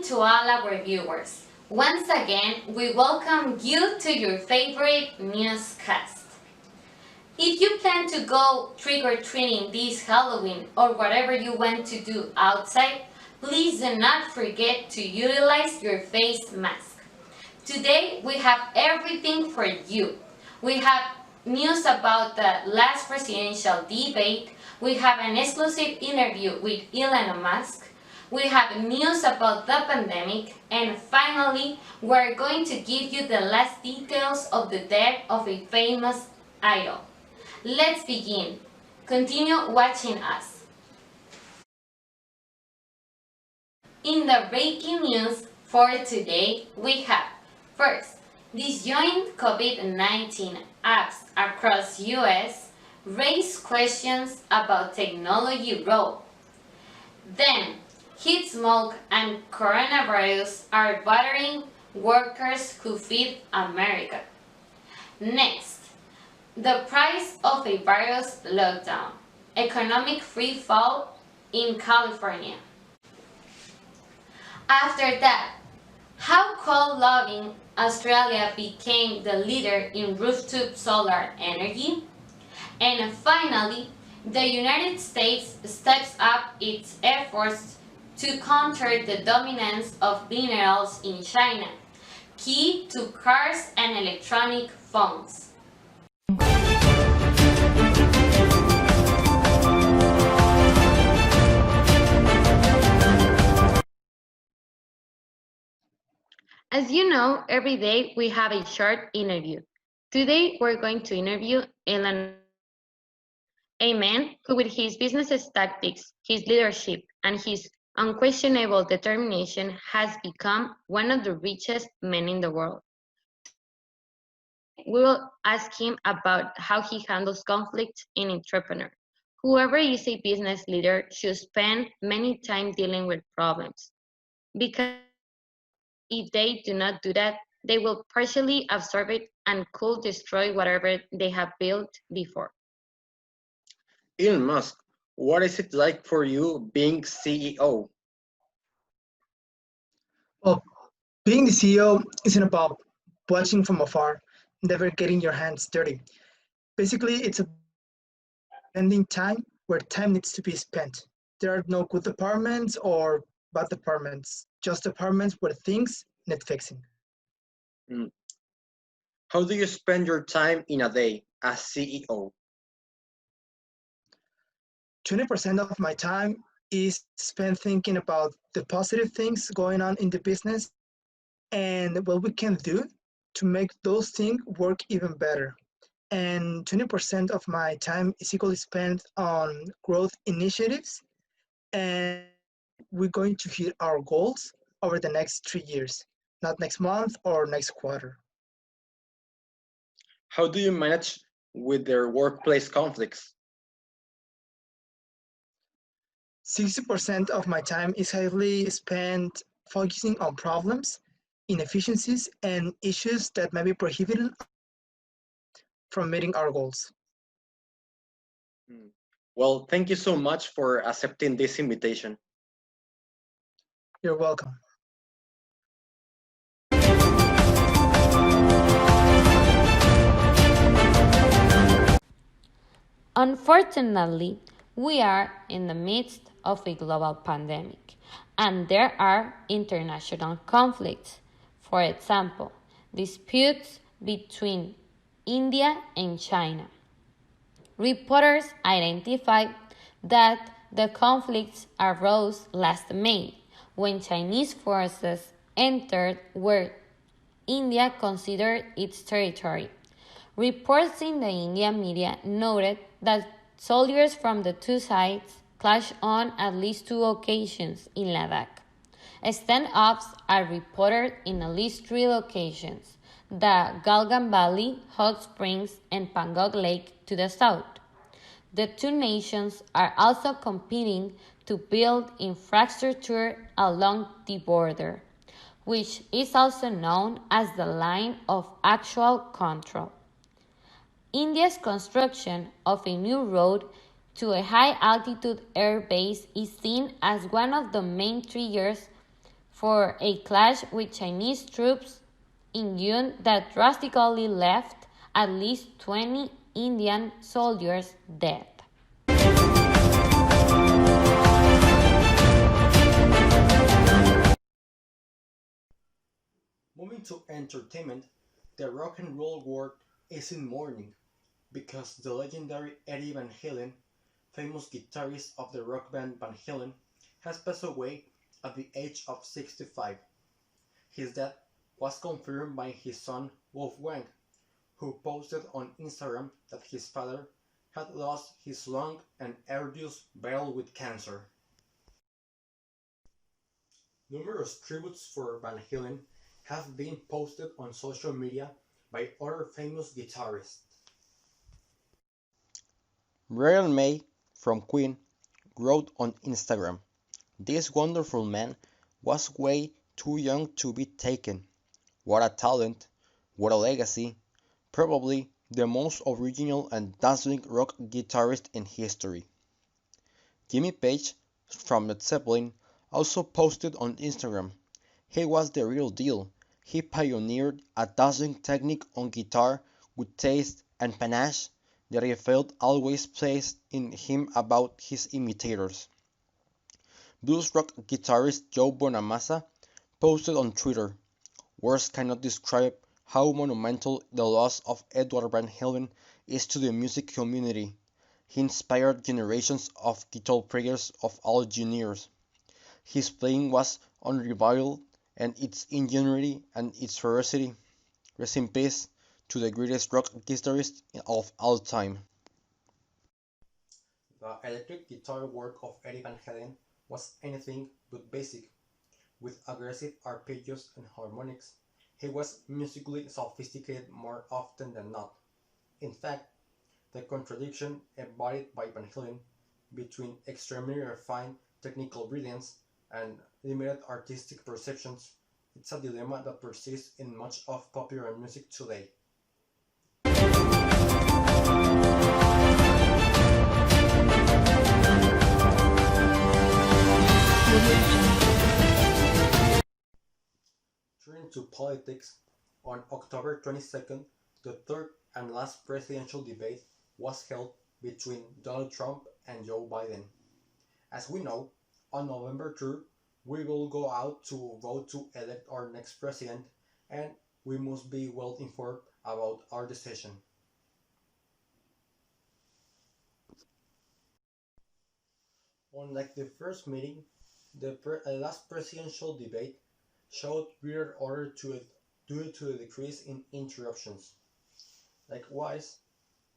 to all our viewers. Once again, we welcome you to your favorite newscast. If you plan to go trick-or-treating this Halloween or whatever you want to do outside, please do not forget to utilize your face mask. Today we have everything for you. We have news about the last presidential debate, we have an exclusive interview with Elon Musk, we have news about the pandemic, and finally, we're going to give you the last details of the death of a famous idol. Let's begin. Continue watching us. In the breaking news for today, we have first, disjoint COVID-19 apps across US raise questions about technology role. Then, heat smoke and coronavirus are bothering workers who feed America. Next, the price of a virus lockdown, economic free fall in California. After that, how coal-loving Australia became the leader in rooftop solar energy. And finally, the United States steps up its efforts to counter the dominance of minerals in China, key to cars and electronic phones. As you know, every day we have a short interview. Today we're going to interview Elon, a man who with his business tactics, his leadership, and his unquestionable determination has become one of the richest men in the world. We will ask him about how he handles conflict in entrepreneur. Whoever is a business leader should spend many time dealing with problems, because if they do not do that, they will partially absorb it and could destroy whatever they have built before. Elon Musk, what is it like for you being CEO? Well, being the CEO isn't about watching from afar, never getting your hands dirty. Basically, it's about spending time where time needs to be spent. There are no good departments or bad departments, just departments where things need fixing. Mm. How do you spend your time in a day as CEO? 20% of my time is spent thinking about the positive things going on in the business and what we can do to make those things work even better. And 20% of my time is equally spent on growth initiatives, and we're going to hit our goals over the next 3 years, not next month or next quarter. How do you manage with their workplace conflicts? 60% of my time is heavily spent focusing on problems, inefficiencies, and issues that may be prohibited from meeting our goals. Mm. Well, thank you so much for accepting this invitation. You're welcome. Unfortunately, we are in the midst of a global pandemic, and there are international conflicts. For example, disputes between India and China. Reporters identified that the conflicts arose last May when Chinese forces entered where India considered its territory. Reports in the Indian media noted that soldiers from the two sides clashed on at least 2 occasions in Ladakh. Stand-offs are reported in at least 3 locations: the Galgan Valley, Hot Springs, and Pangong Lake to the south. The two nations are also competing to build infrastructure along the border, which is also known as the Line of Actual Control. India's construction of a new road to a high-altitude air base is seen as one of the main triggers for a clash with Chinese troops in June that drastically left at least 20 Indian soldiers dead. Moving to entertainment, the rock and roll world is in mourning because the legendary Eddie Van Halen, famous guitarist of the rock band Van Halen, has passed away at the age of 65. His death was confirmed by his son Wolfgang, who posted on Instagram that his father had lost his long and arduous battle with cancer. Numerous tributes for Van Halen have been posted on social media by other famous guitarists. Brian May from Queen wrote on Instagram, "This wonderful man was way too young to be taken. What a talent, what a legacy, probably the most original and dazzling rock guitarist in history." Jimmy Page from Led Zeppelin also posted on Instagram, "He was the real deal. He pioneered a dazzling technique on guitar with taste and panache that I felt always placed in him about his imitators." Blues rock guitarist Joe Bonamassa posted on Twitter, "Words cannot describe how monumental the loss of Edward Van Halen is to the music community. He inspired generations of guitar players of all genres. His playing was unrivaled, and its ingenuity and its ferocity. Rest in peace to the greatest rock guitarist of all time." The electric guitar work of Eddie Van Halen was anything but basic. With aggressive arpeggios and harmonics, he was musically sophisticated more often than not. In fact, the contradiction embodied by Van Halen between extremely refined technical brilliance and limited artistic perceptions, it's a dilemma that persists in much of popular music today. Turning to politics, on October 22nd, the third and last presidential debate was held between Donald Trump and Joe Biden. As we know, on November 3rd, we will go out to vote to elect our next president, and we must be well informed about our decision. Unlike the first meeting, the last presidential debate showed greater order to it due to the decrease in interruptions. Likewise,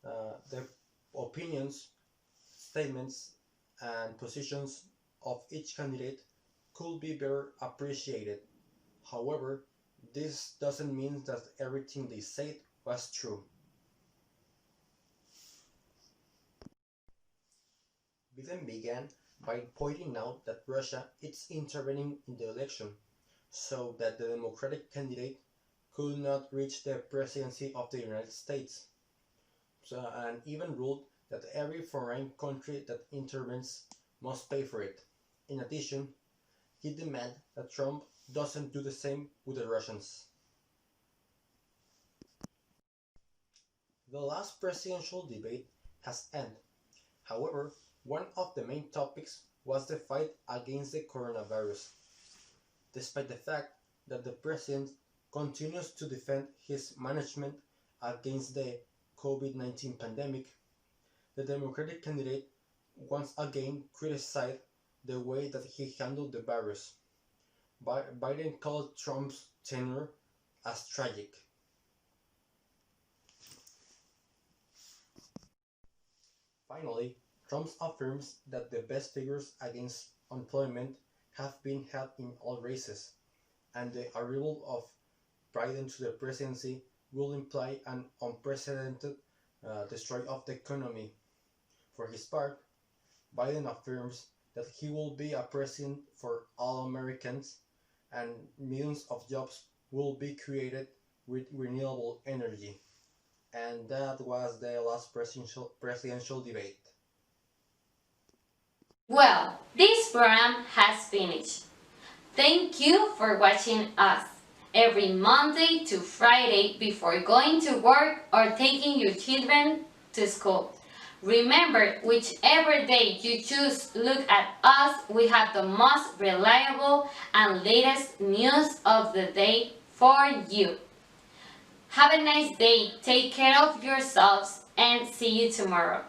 the opinions, statements, and positions of each candidate could be better appreciated. However, this doesn't mean that everything they said was true. Biden began by pointing out that Russia is intervening in the election so that the Democratic candidate could not reach the presidency of the United States, and even ruled that every foreign country that intervenes must pay for it. In addition, he demanded that Trump doesn't do the same with the Russians. The last presidential debate has ended. However, one of the main topics was the fight against the coronavirus. Despite the fact that the president continues to defend his management against the COVID-19 pandemic, the Democratic candidate once again criticized the way that he handled the virus. Biden called Trump's tenure as tragic. Finally, Trump affirms that the best figures against unemployment have been had in all races, and the arrival of Biden to the presidency will imply an unprecedented destroy of the economy. For his part, Biden affirms that he will be a president for all Americans and millions of jobs will be created with renewable energy. And that was the last presidential debate. Well, this program has finished. Thank you for watching us every Monday to Friday before going to work or taking your children to school. Remember, whichever day you choose, look at us. We have the most reliable and latest news of the day for you. Have a nice day, take care of yourselves, and see you tomorrow.